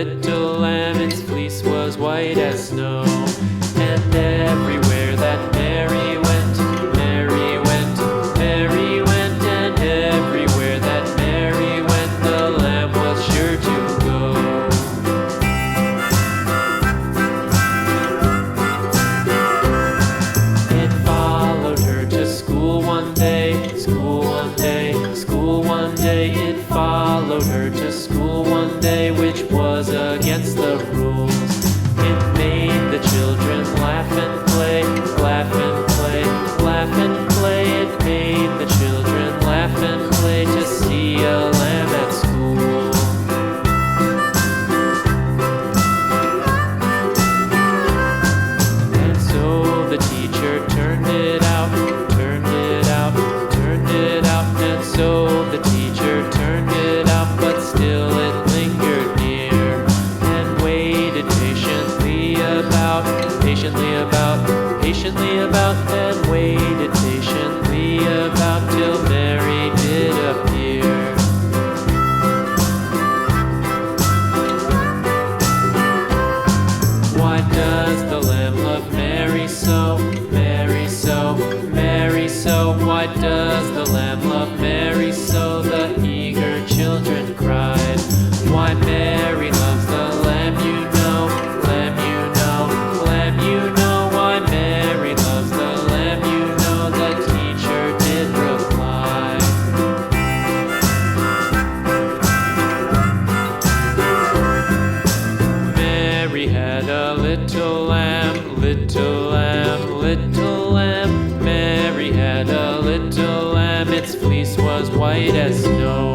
little lamb, its fleece was white as snow. And everywhere that Mary went, Mary went, Mary went, and everywhere that Mary went, the lamb was sure to go. It followed her to school one day, school one day, school one day. It followed her to school one day, which was against the rules. It made the children laugh and play, laugh and play, laugh and play. It made the children laugh and play to see a lamb at school. And so the teacher turned it out, turned it out, turned it out. And so the teacher turned it out, but still it lingered near and waited patiently about, patiently about, and waited patiently about till Mary did appear. Why does the lamb love Mary so, Mary so, Mary so? Why does the lamb love Mary so? The eager children cried. Why Mary loves the lamb, you know, lamb, you know, lamb, you know. Why Mary loves the lamb, you know, the teacher did reply. Mary had a little lamb, little lamb, little lamb. Mary had a little lamb, its fleece was white as snow.